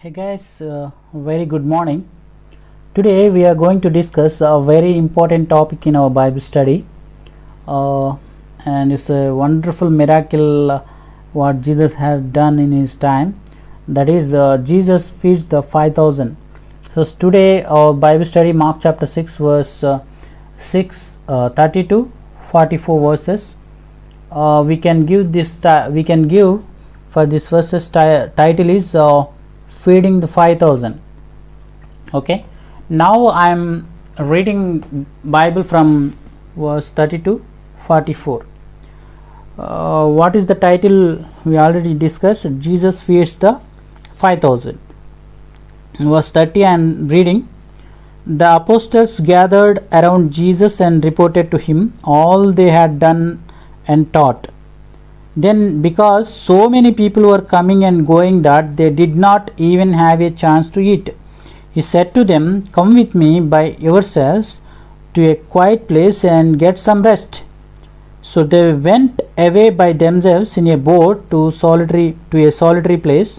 Hey guys, very good morning. Today we are going to discuss a very important topic in our Bible study, and it's a wonderful miracle what Jesus has done in his time. That is, Jesus feeds the 5,000. So today our Bible study, Mark chapter 6, verse 30 to 44 verses. We can give for this verses title is feeding the 5,000. Okay, now I am reading Bible from verse 30 to 44. What is the title? We already discussed. Jesus feeds the 5,000. Verse 30 I am reading. The apostles gathered around Jesus and reported to him all they had done and taught. Then, because so many people were coming and going that they did not even have a chance to eat, he said to them, "Come with me by yourselves to a quiet place and get some rest." So they went away by themselves in a boat to a solitary place.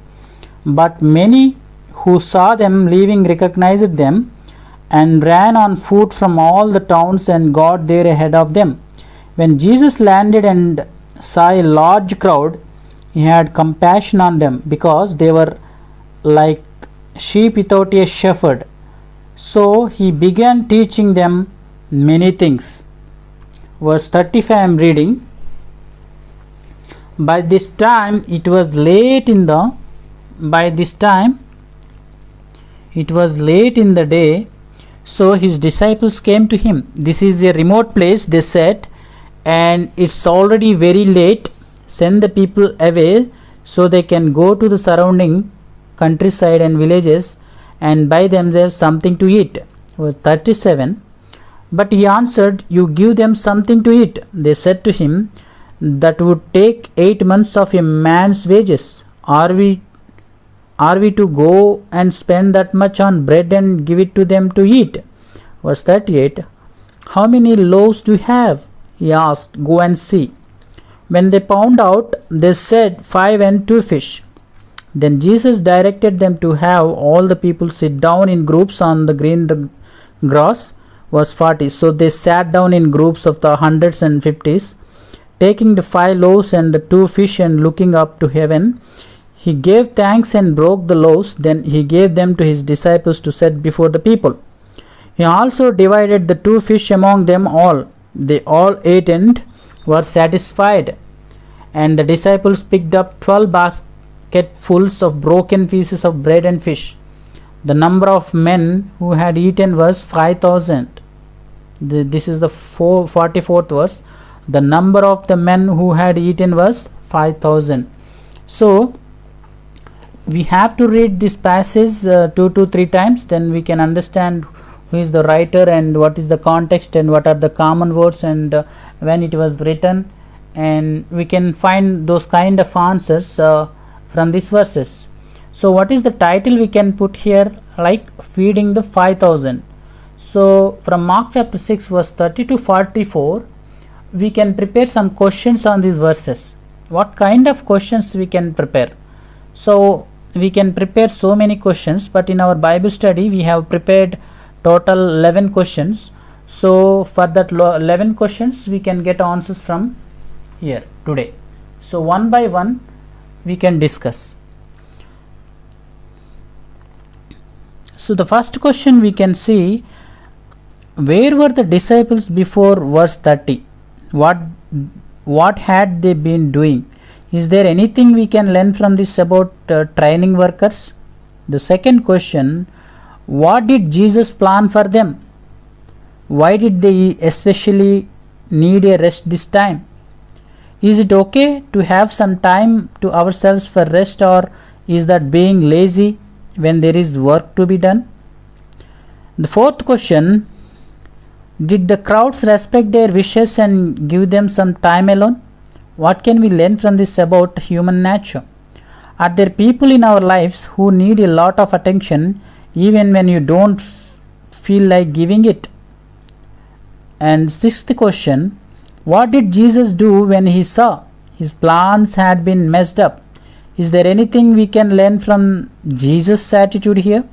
But many who saw them leaving recognized them and ran on foot from all the towns and got there ahead of them. When Jesus landed and saw a large crowd, he had compassion on them because they were like sheep without a shepherd. So he began teaching them many things. Verse 35 I am reading. By this time it was late in the day, so his disciples came to him. "This is a remote place," they said, "and it's already very late. Send the people away so they can go to the surrounding countryside and villages and buy themselves something to eat." Verse 37. But he answered, "You give them something to eat." They said to him, "That would take 8 months of a man's wages. Are we to go and spend that much on bread and give it to them to eat?" Verse 38. "How many loaves do you have?" he asked. "Go and see." When they found out, they said, 5 and 2 fish. Then Jesus directed them to have all the people sit down in groups on the green grass. Verse 40. So they sat down in groups of the hundreds and fifties. Taking the 5 loaves and the 2 fish and looking up to heaven, he gave thanks and broke the loaves. Then he gave them to his disciples to set before the people. He also divided the 2 fish among them all. They all ate and were satisfied. And the disciples picked up 12 basketfuls of broken pieces of bread and fish. The number of men who had eaten was 5,000. This is the 44th verse. The number of the men who had eaten was 5,000. So we have to read this passage 2 to 3 times, then we can understand who is the writer and what is the context and what are the common words and when it was written, and we can find those kind of answers from these verses. So what is the title we can put here? Like feeding the 5,000. So from Mark chapter 6 verse 30 to 44 we can prepare some questions on these verses. What kind of questions we can prepare? So we can prepare so many questions, but in our Bible study we have prepared total 11 questions. So for that 11 questions we can get answers from here today. So one by one we can discuss. So the first question we can see, where were the disciples before verse 30? What had they been doing? Is there anything we can learn from this about training workers? The second question, what did Jesus plan for them? Why did they especially need a rest this time? Is it okay to have some time to ourselves for rest, or is that being lazy when there is work to be done? The fourth question, did the crowds respect their wishes and give them some time alone? What can we learn from this about human nature? Are there people in our lives who need a lot of attention even when you don't feel like giving it? And sixth question, what did Jesus do when he saw his plans had been messed up? Is there anything we can learn from Jesus' attitude here?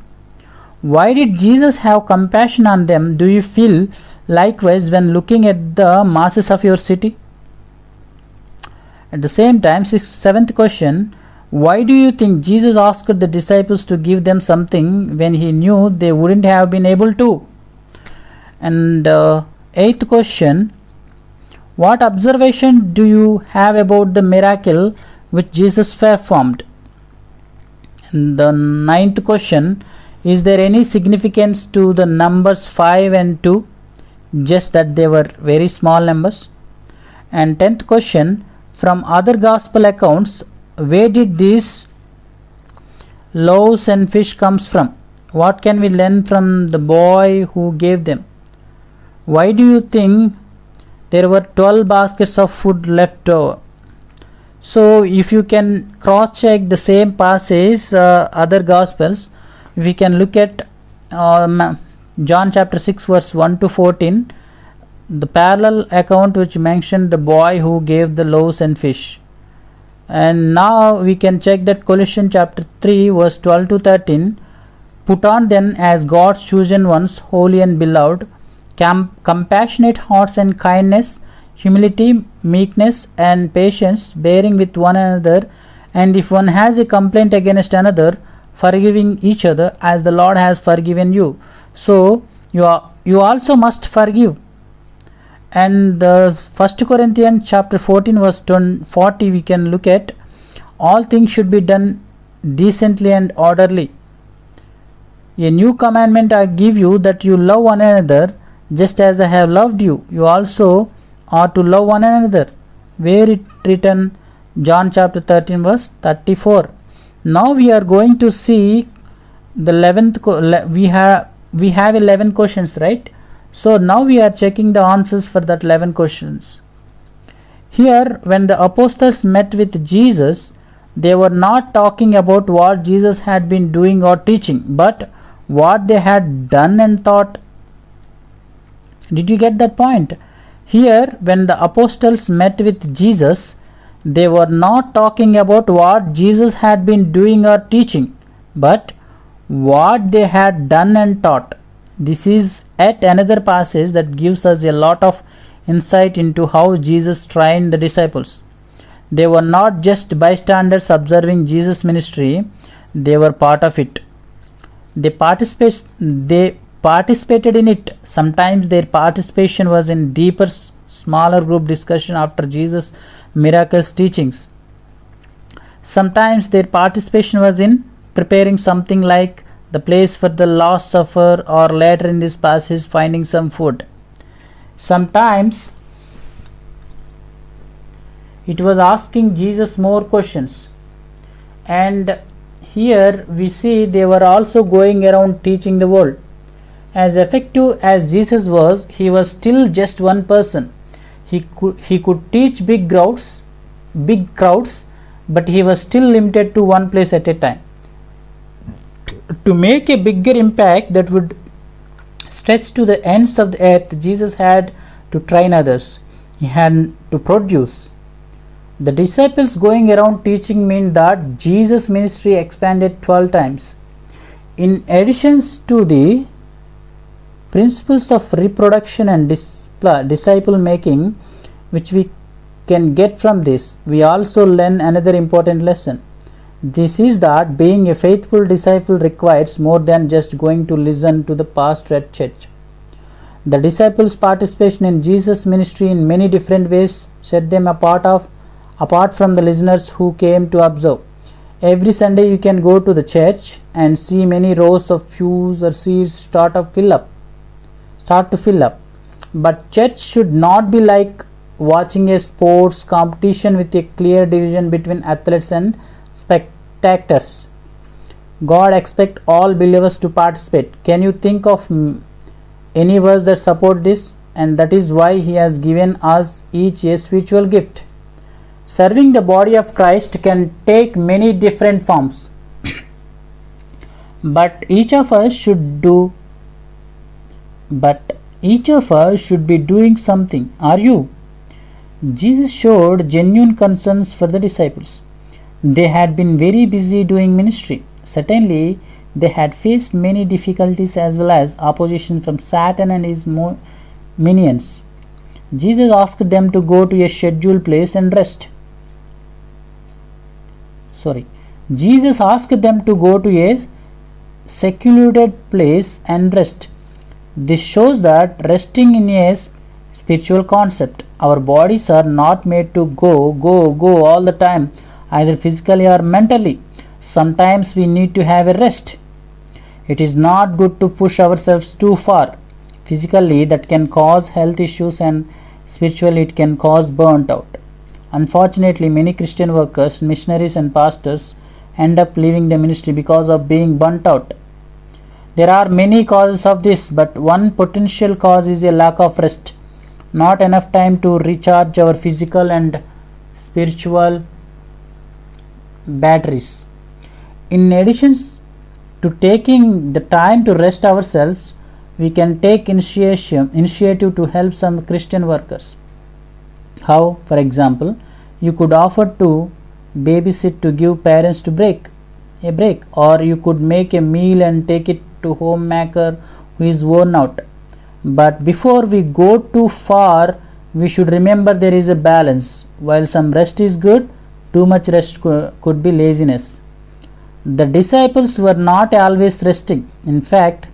Why did Jesus have compassion on them? Do you feel likewise when looking at the masses of your city? At the same time, seventh question, why do you think Jesus asked the disciples to give them something when he knew they wouldn't have been able to? And eighth question, what observation do you have about the miracle which Jesus performed? And the ninth question, is there any significance to the numbers 5 and 2? Just that they were very small numbers. And 10th question, from other gospel accounts, where did these loaves and fish comes from? What can we learn from the boy who gave them? Why do you think there were 12 baskets of food left over? So if you can cross check the same passage, other gospels, if we can look at John chapter 6 verse 1 to 14, the parallel account which mentioned the boy who gave the loaves and fish. And now we can check that Colossians chapter 3 verse 12 to 13, put on then as God's chosen ones, holy and beloved, compassionate hearts and kindness, humility, meekness and patience, bearing with one another, and if one has a complaint against another, forgiving each other as the Lord has forgiven you. So you also must forgive. And the 1 Corinthians chapter 14 verse 40 we can look at, all things should be done decently and orderly. A new commandment I give you, that you love one another just as I have loved you. You also are to love one another. Where it written? John chapter 13 verse 34. Now we are going to see the 11th. We have 11 questions, right? So now we are checking the answers for that 11 questions. Here, when the apostles met with Jesus, they were not talking about what Jesus had been doing or teaching, but what they had done and thought. Did you get that point? Here, when the apostles met with Jesus, they were not talking about what Jesus had been doing or teaching, but what they had done and taught. This is yet another passage that gives us a lot of insight into how Jesus trained the disciples. They were not just bystanders observing Jesus' ministry, they were part of it. They participated in it. Sometimes their participation was in deeper, smaller group discussion after Jesus' miraculous teachings. Sometimes their participation was in preparing something like the place for the Last Supper, or later in this passage finding some food. Sometimes it was asking Jesus more questions. And here we see they were also going around teaching the world. As effective as Jesus was, he was still just one person. He could teach big crowds, but he was still limited to one place at a time. To make a bigger impact that would stretch to the ends of the earth, Jesus had to train others. He had to produce. The disciples going around teaching meant that Jesus' ministry expanded 12 times. In addition to the principles of reproduction and disciple making which we can get from this, we also learn another important lesson. This is that being a faithful disciple requires more than just going to listen to the pastor at church. The disciples' participation in Jesus' ministry in many different ways set them apart from the listeners who came to observe. Every Sunday you can go to the church and see many rows of pews or seats start to fill up. But church should not be like watching a sports competition with a clear division between athletes and spectators. God expects all believers to participate. Can you think of any verse that support this? And that is why he has given us each a spiritual gift. Serving the body of Christ can take many different forms. But each of us should be doing something. Are you? Jesus showed genuine concerns for the disciples. They had been very busy doing ministry. Certainly, they had faced many difficulties as well as opposition from Satan and his minions. Jesus asked them to go to a scheduled place and rest. Jesus asked them to go to a secluded place and rest. This shows that resting in a spiritual concept. Our bodies are not made to go all the time, either physically or mentally. Sometimes we need to have a rest. It is not good to push ourselves too far. Physically, that can cause health issues, and spiritually, it can cause burnt out. Unfortunately, many Christian workers, missionaries, and pastors end up leaving the ministry because of being burnt out. There are many causes of this, but one potential cause is a lack of rest. Not enough time to recharge our physical and spiritual batteries. In addition to taking the time to rest ourselves, we can take initiative to help some Christian workers. How? For example, you could offer to babysit to give parents a break, or you could make a meal and take it to homemaker who is worn out. But before we go too far, we should remember there is a balance. While some rest is good, too much rest could be laziness. The disciples were not always resting. In fact,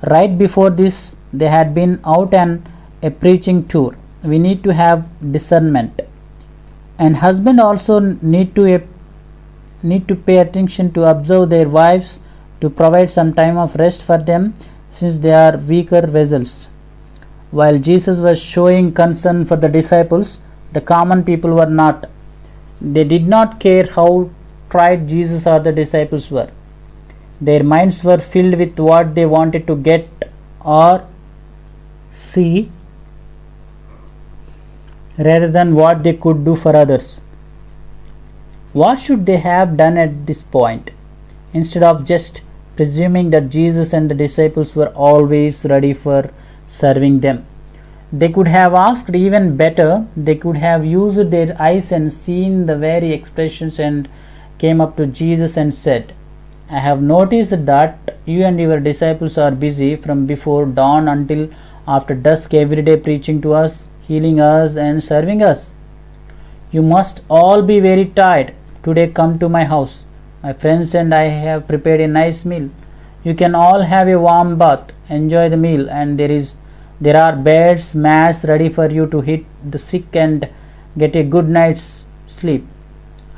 right before this, they had been out on a preaching tour. We need to have discernment. And husbands also need to pay attention to observe their wives, to provide some time of rest for them, since they are weaker vessels. While Jesus was showing concern for the disciples, the common people were not. They did not care how tried Jesus or the disciples were. Their minds were filled with what they wanted to get or see, rather than what they could do for others. What should they have done at this point? Instead of just presuming that Jesus and the disciples were always ready for serving them, they could have asked even better. They could have used their eyes and seen the very expressions and came up to Jesus and said, I have noticed that you and your disciples are busy from before dawn until after dusk every day, preaching to us, healing us, and serving us. You must all be very tired. Today come to my house. My friends and I have prepared a nice meal. You can all have a warm bath, enjoy the meal, and there are beds, mats ready for you to hit the sick and get a good night's sleep.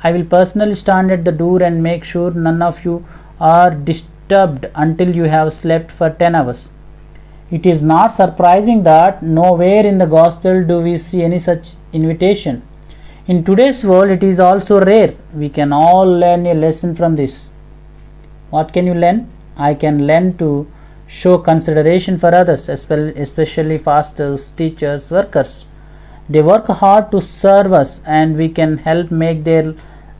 I will personally stand at the door and make sure none of you are disturbed until you have slept for 10 hours. It is not surprising that nowhere in the gospel do we see any such invitation. In today's world, it is also rare. We can all learn a lesson from this. What can you learn? I can learn to show consideration for others, especially pastors, teachers, workers. They work hard to serve us, and we can help make their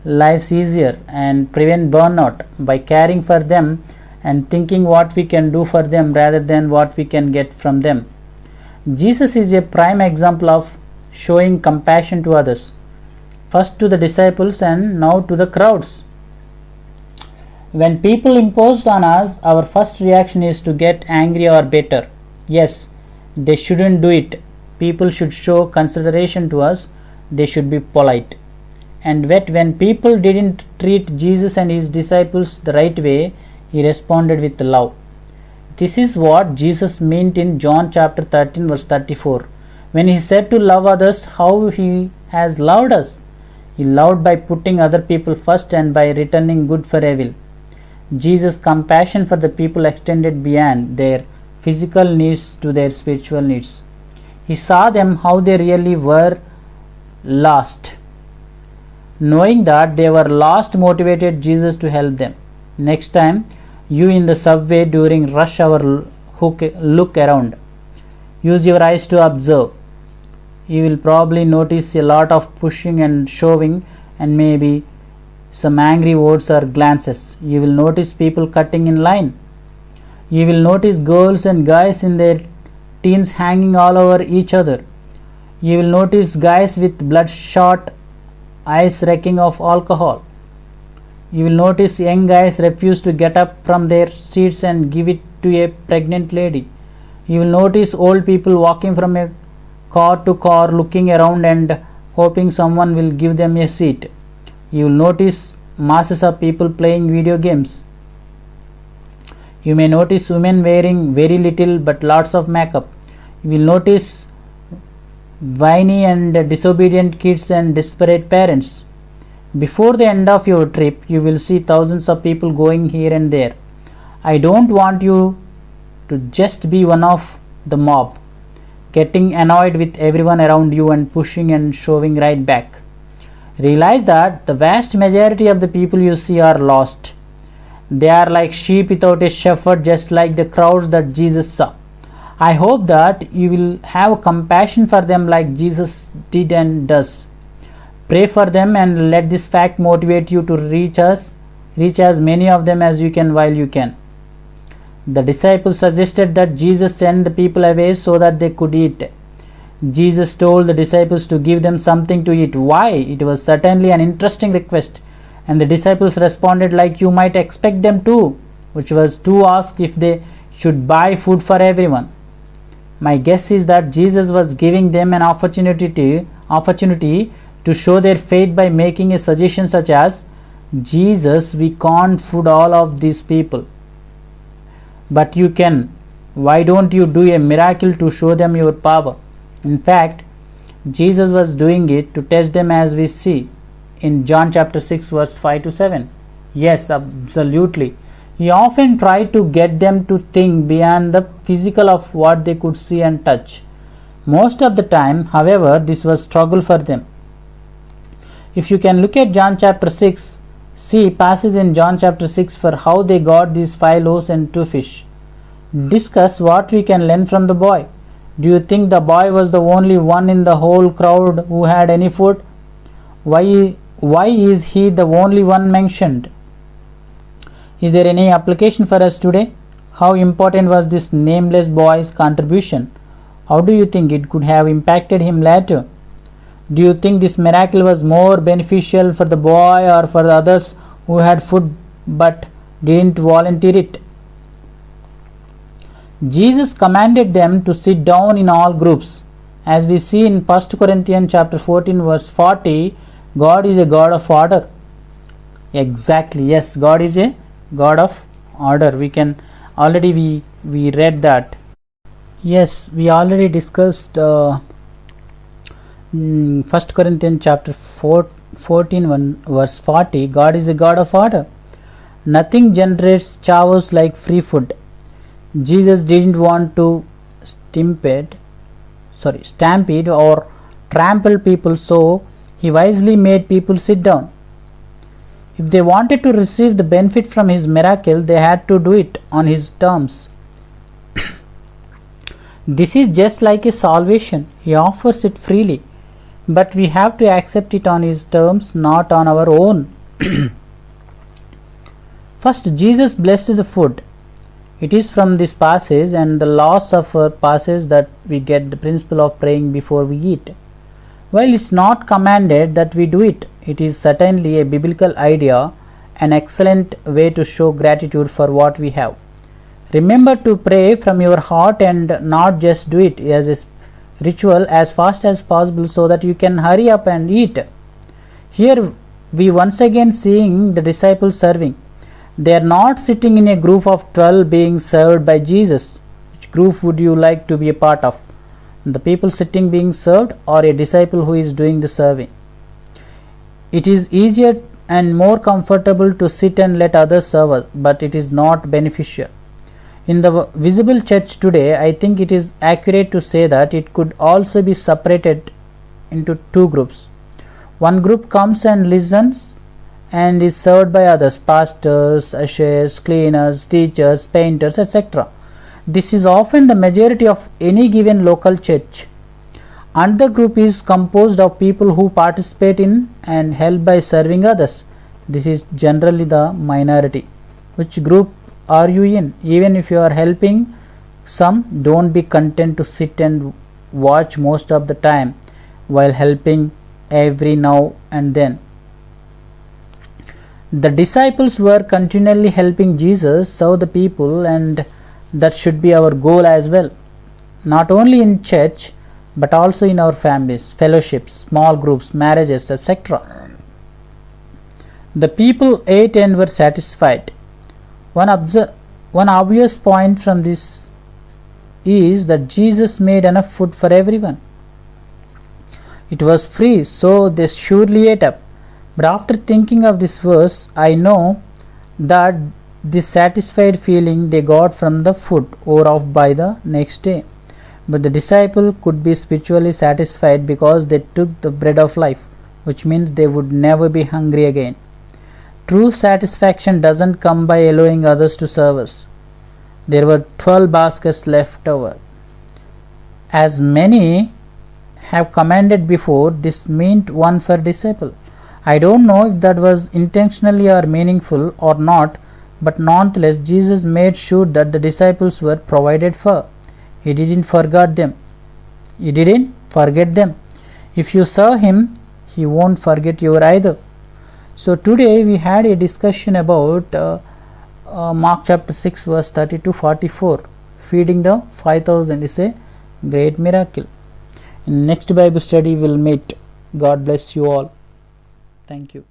lives easier and prevent burnout by caring for them and thinking what we can do for them rather than what we can get from them. Jesus is a prime example of showing compassion to others, first to the disciples and now to the crowds. When people impose on us, our first reaction is to get angry or bitter. Yes, they shouldn't do it. People should show consideration to us. They should be polite. And yet, when people didn't treat Jesus and his disciples the right way, he responded with love. This is what Jesus meant in John chapter 13 verse 34. When he said to love others how he has loved us. He loved by putting other people first and by returning good for evil. Jesus' compassion for the people extended beyond their physical needs to their spiritual needs. He saw them how they really were lost. Knowing that they were lost motivated Jesus to help them. Next time you in the subway during rush hour look around. Use your eyes to observe. You will probably notice a lot of pushing and shoving and maybe some angry words or glances. You will notice people cutting in line. You will notice girls and guys in their teens hanging all over each other. You will notice guys with bloodshot eyes reeking of alcohol. You will notice young guys refuse to get up from their seats and give it to a pregnant lady. You will notice old people walking from a car to car looking around and hoping someone will give them a seat. You will notice masses of people playing video games. You may notice women wearing very little but lots of makeup. You will notice whiny and disobedient kids and desperate parents. Before the end of your trip, you will see thousands of people going here and there. I don't want you to just be one of the mob, getting annoyed with everyone around you and pushing and shoving right back. Realize that the vast majority of the people you see are lost. They are like sheep without a shepherd, just like the crowds that Jesus saw. I hope that you will have compassion for them like Jesus did and does. Pray for them and let this fact motivate you to reach as many of them as you can while you can. The disciples suggested that Jesus send the people away so that they could eat. Jesus told the disciples to give them something to eat. Why? It was certainly an interesting request, and the disciples responded like you might expect them to, which was to ask if they should buy food for everyone. My guess is that Jesus was giving them an opportunity to show their faith by making a suggestion such as, Jesus, we can't feed all of these people, but you can. Why don't you do a miracle to show them your power? In fact, Jesus was doing it to test them, as we see in John chapter 6 verse 5 to 7. Yes, absolutely. He often tried to get them to think beyond the physical of what they could see and touch. Most of the time, however, this was struggle for them. If you can look at John chapter 6, see passage in John chapter 6 for how they got these 5 loaves and 2 fish. Discuss what we can learn from the boy. Do you think the boy was the only one in the whole crowd who had any food? Why is he the only one mentioned? Is there any application for us today? How important was this nameless boy's contribution? How do you think it could have impacted him later? Do you think this miracle was more beneficial for the boy or for the others who had food but didn't volunteer it? Jesus commanded them to sit down in all groups. As we see in 1 Corinthians chapter 14 verse 40, God is a God of order. Exactly, yes, God is a God of order. We read that. Yes, we already discussed 1 Corinthians chapter 14 verse 40. God is a God of order. Nothing generates chaos like free food. Jesus didn't want to stampede or trample people, so he wisely made people sit down. If they wanted to receive the benefit from his miracle, they had to do it on his terms. This is just like a salvation. He offers it freely, but we have to accept it on his terms, not on our own. First, Jesus blessed the food. It is from this passage and the Lord's Supper passage that we get the principle of praying before we eat. While it's not commanded that we do it, it is certainly a biblical idea, an excellent way to show gratitude for what we have. Remember to pray from your heart and not just do it as a ritual as fast as possible so that you can hurry up and eat. Here we once again seeing the disciples serving. They are not sitting in a group of 12 being served by Jesus. Which group would you like to be a part of? The people sitting being served or a disciple who is doing the serving? It is easier and more comfortable to sit and let others serve us, but it is not beneficial. In the visible church today, I think it is accurate to say that it could also be separated into 2 groups. One group comes and listens and is served by others, pastors, ushers, cleaners, teachers, painters, etc. This is often the majority of any given local church. Another group is composed of people who participate in and help by serving others. This is generally the minority. Which group are you in? Even if you are helping some, don't be content to sit and watch most of the time while helping every now and then. The disciples were continually helping Jesus serve the people, and that should be our goal as well. Not only in church, but also in our families, fellowships, small groups, marriages, etc. The people ate and were satisfied. One obvious point from this is that Jesus made enough food for everyone. It was free, so they surely ate up. But after thinking of this verse, I know that this satisfied feeling they got from the food wore off by the next day. But the disciple could be spiritually satisfied because they took the bread of life, which means they would never be hungry again. True satisfaction doesn't come by allowing others to serve us. There were 12 baskets left over. As many have commanded before, this meant one for disciple. I don't know if that was intentionally or meaningful or not, but nonetheless Jesus made sure that the disciples were provided for. He didn't forget them. If you serve him, he won't forget you either. So today we had a discussion about Mark chapter 6 verse 30 to 44. Feeding the 5,000 is a great miracle. In next Bible study we'll meet. God bless you all. Thank you.